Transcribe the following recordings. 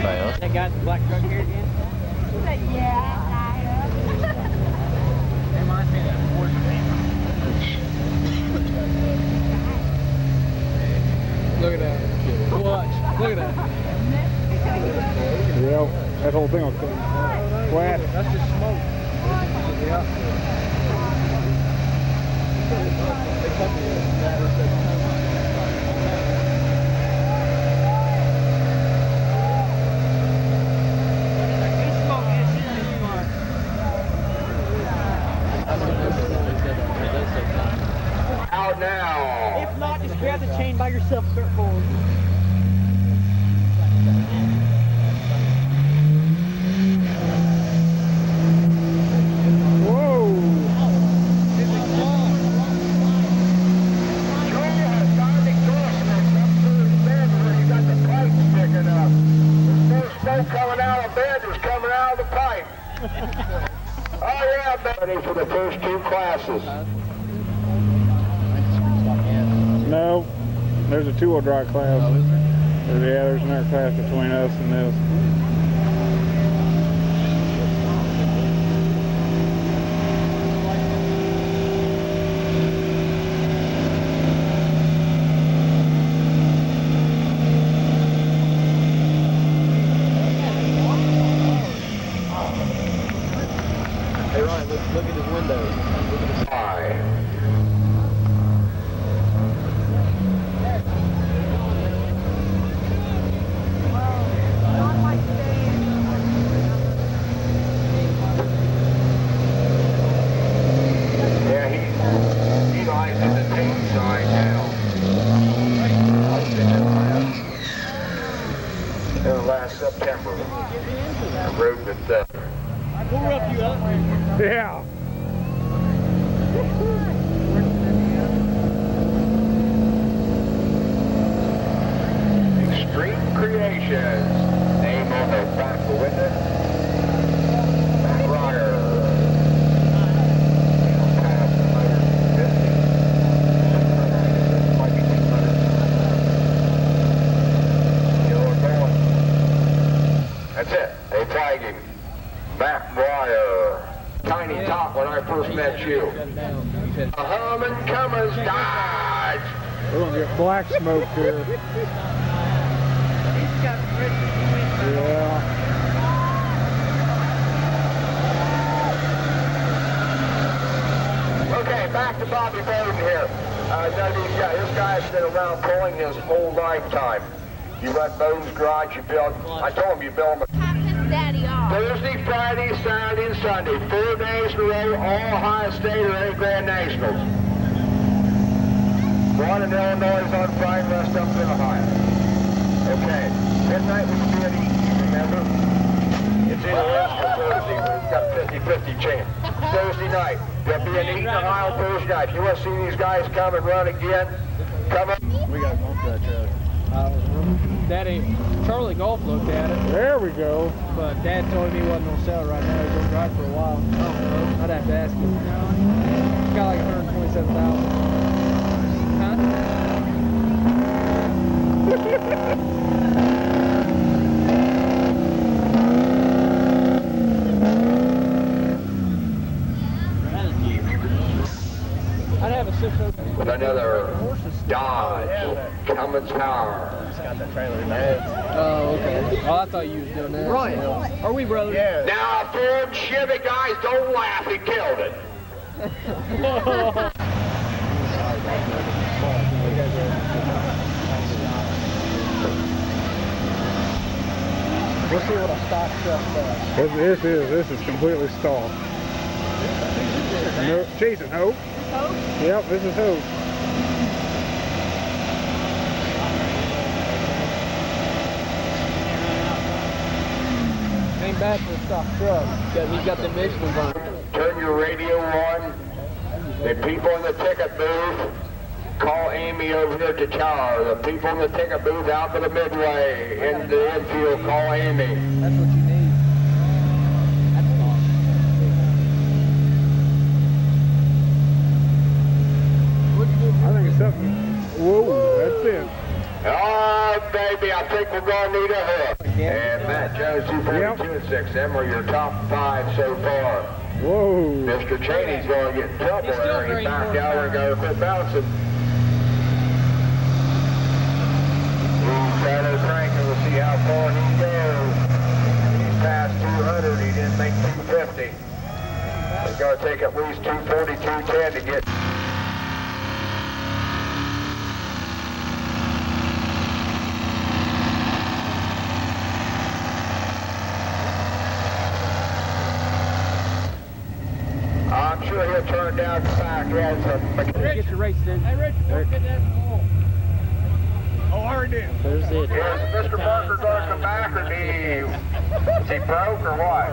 fast. That guy's the black truck here again? Yeah. It reminds me of that Ford Paper. Look at that. Watch. Look at that. Yeah, that whole thing will come flat. That's just smoke. Yeah. Out now. If not, just grab the chain by yourself and start forward. Coming out of bed was coming out of the pipe. Oh yeah, ready for the first two classes. No, there's a two-wheel drive class. Oh, is there? Yeah, there's another class between us and this. Hey Ryan, look at his windows. Look at his Hi. Yeah, he lies in the team side now. Last September, I rode with We'll rough you up. Yeah. Extreme Creations. Name on the back of the window. Rocker. Past 150. Might be 200. You're going. That's it. They flag him. Back wire. Tiny top when I first met you. Humming Cummins Dodge. We're gonna get black smoke here. Yeah. Okay, back to Bobby Bowden here. This guy's been around pulling his whole lifetime. You run Bowden's garage, you build, I told him you build him a Daddy off. Thursday, Friday, Saturday, and Sunday. 4 days in a row, all Ohio State or any Grand Nationals. One in Illinois on Friday, rest up in Ohio. Okay. Midnight was being eaten, remember? It's either Wednesday or Thursday. We've got a 50-50 chance. Thursday night. There'll be an eating Ohio Thursday night. If you want to see these guys come and run again, come up. We got to go for that truck. Daddy, Charlie Golf looked at it, There we go. but Dad told him he wasn't going to sell it right now. He's going to drive for a while. I'd have to ask him. It's got like 127,000. Huh? I'd have a 600. With another Dodge Cummins Power. It's got that trailer in there. Oh, okay. Oh, I thought you was doing that. Right. Are we brothers? Yeah. Now, Ford Chevy guys, don't laugh. He killed it. We'll see what a stock truck does. This is completely stalled. No, chasing Hope. Yep, this is Hope. Ain't bad for a stock truck. He's got the Michelin on. Turn your radio on. The people in the ticket booth, call Amy over here to tower. The people in the ticket booth out to the midway, in the infield, call Amy. That's what you need. That's I think it's something. Whoa, that's it. Oh, baby, I think we're going to need a hook. And Matt Jones, 242 and 6. Them are your top 5 so far. Whoa. Mr. Cheney's going to get in trouble there. He backed out and got to quit bouncing. He's shadow cranking. We'll see how far he goes. He's past 200. He didn't make 250. He's going to take at least 240, 210 to get. I'm sure he'll turn down the back. He has some. Get your race, dude. Hey, Rich, don't get that small. Oh, I already did. There's it. Is Mr. Parker going to come back, or is he broke, or what?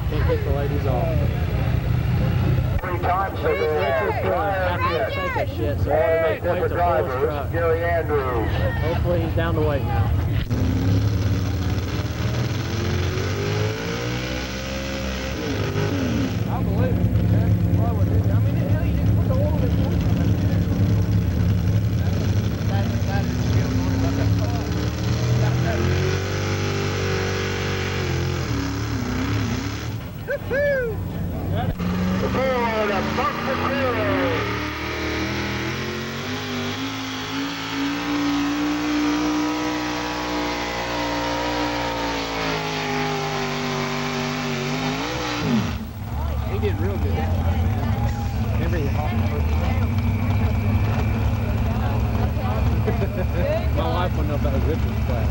Can't get the ladies off. 3 times so Richard far. can't take that shit, so Hey, we're gonna make way different to driver. Paul's This truck. is Gary Andrews. Hopefully he's down to weight now. I believe it. That's why we did. I mean, the hell, you didn't put the oil in it. That is still going about that car. Woo-hoo! Aboard a Buster Crew. He did real good that time, man. Remember he hopped the first time? My wife wouldn't know if that was Richard's class.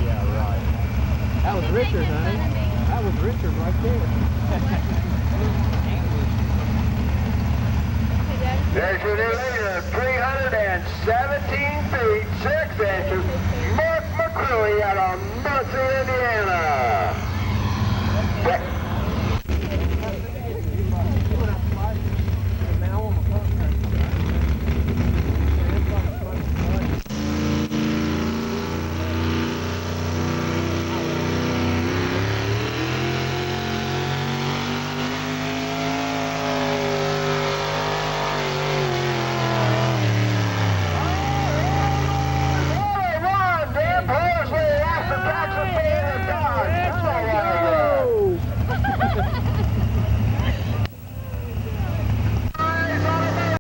Yeah, right. That was Richard, honey. That was Richard right there. There's your new leader, 317 feet, 6 inches, Mark McCreary out of Muncie, Indiana.